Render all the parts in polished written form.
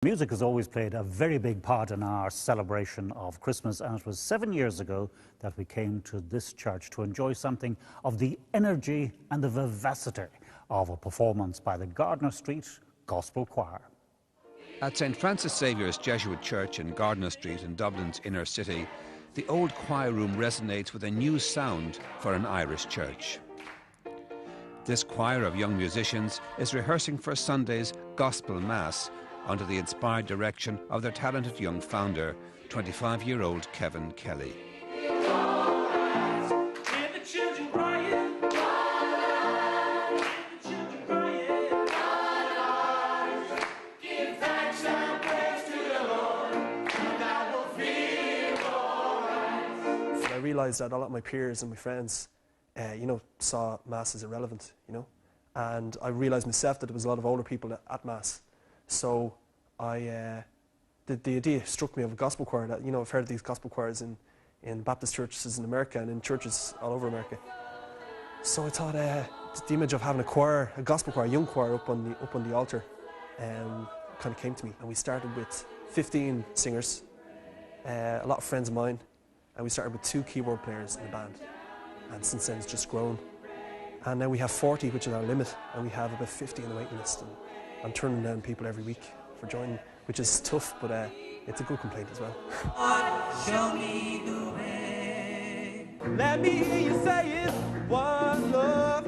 Music has always played a very big part in our celebration of Christmas, and it was 7 years ago that we came to this church to enjoy something of the energy and the vivacity of a performance by the Gardiner Street Gospel Choir. At St Francis Saviour's Jesuit Church in Gardiner Street in Dublin's inner city, the old choir room resonates with a new sound for an Irish church. This choir of young musicians is rehearsing for Sunday's Gospel Mass under the inspired direction of their talented young founder, 25-year-old Kevin Kelly. I realised that a lot of my peers and my friends, saw Mass as irrelevant, and I realised myself that there was a lot of older people at Mass. So the idea struck me of a gospel choir that, I've heard of these gospel choirs in Baptist churches in America and in churches all over America. So I thought the image of having a gospel choir, a young choir up on the altar, kind of came to me. And we started with 15 singers, a lot of friends of mine, and we started with 2 keyboard players in the band. And since then it's just grown. And now we have 40, which is our limit, and we have about 50 on the waiting list. And I'm turning down people every week for joining, which is tough, but it's a good complaint as well. Show me the way. Let me hear you say it. One love.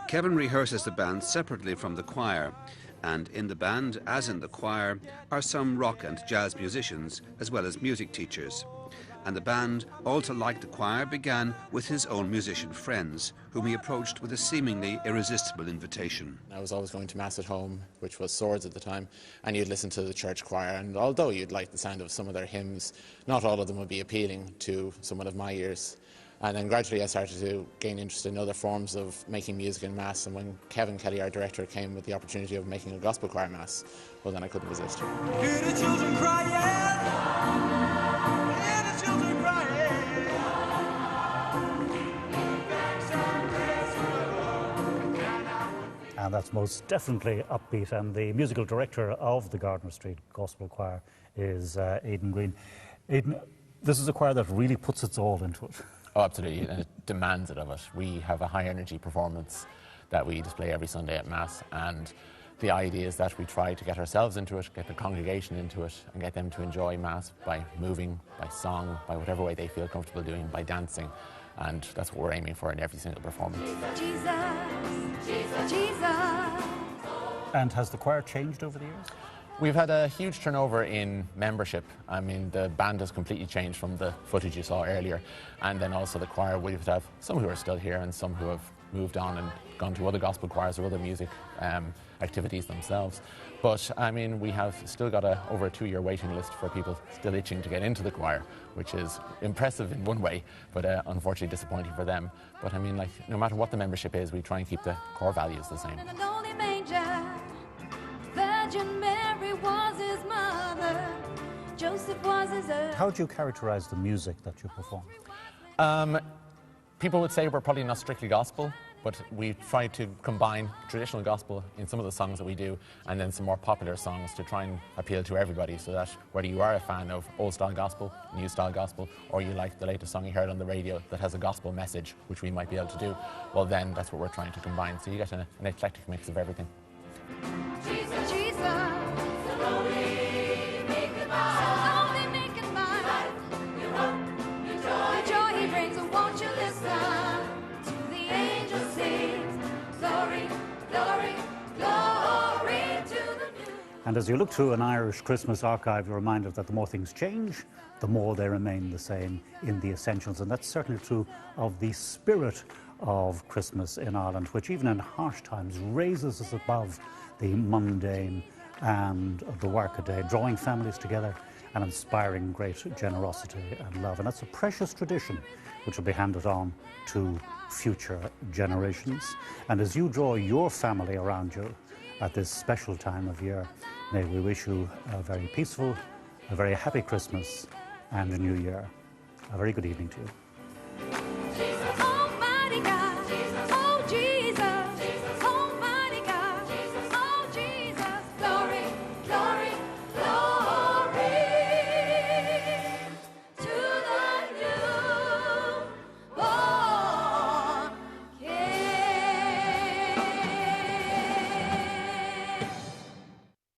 Kevin rehearses the band separately from the choir, and in the band, as in the choir, are some rock and jazz musicians, as well as music teachers. And the band, also like the choir, began with his own musician friends, whom he approached with a seemingly irresistible invitation. I was always going to Mass at home, which was Swords at the time, and you'd listen to the church choir, and although you'd like the sound of some of their hymns, not all of them would be appealing to someone of my years. And then gradually I started to gain interest in other forms of making music in Mass, and when Kevin Kelly, our director, came with the opportunity of making a gospel choir Mass, well then I couldn't resist. Hear the children crying. And that's most definitely upbeat, and the musical director of the Gardiner Street Gospel Choir is Aidan Green. Aidan, this is a choir that really puts its all into it. Oh, absolutely, and it demands it of it. We have a high-energy performance that we display every Sunday at Mass, and the idea is that we try to get ourselves into it, get the congregation into it, and get them to enjoy Mass by moving, by song, by whatever way they feel comfortable doing, by dancing. And that's what we're aiming for in every single performance. Jesus, Jesus, Jesus. And has the choir changed over the years? We've had a huge turnover in membership. I mean, the band has completely changed from the footage you saw earlier. And then also the choir, we have some who are still here and some who have moved on and gone to other gospel choirs or other music activities themselves. But I mean, we have still got over a 2-year waiting list for people still itching to get into the choir, which is impressive in one way, but unfortunately disappointing for them. But I mean, no matter what the membership is, we try and keep the core values the same. Virgin Mary was his mother. Joseph was his earth. How do you characterize the music that you perform? People would say we're probably not strictly gospel, but we try to combine traditional gospel in some of the songs that we do, and then some more popular songs to try and appeal to everybody, so that whether you are a fan of old-style gospel, new-style gospel, or you like the latest song you heard on the radio that has a gospel message, which we might be able to do, well then that's what we're trying to combine. So you get an eclectic mix of everything. Jesus, Jesus, slowly make it mine. Slowly make it mine. Your hope, your joy, the joy he brings. Won't you listen to the angels sing? Glory, glory, glory to the new. And as you look through an Irish Christmas archive, you're reminded that the more things change, the more they remain the same in the essentials. And that's certainly true of the spirit of Christmas in Ireland, which even in harsh times raises us above the mundane and the workaday, drawing families together and inspiring great generosity and love. And that's a precious tradition which will be handed on to future generations. And as you draw your family around you at this special time of year, may we wish you a very peaceful, a very happy Christmas and a new year. A very good evening to you. Jesus, Almighty God.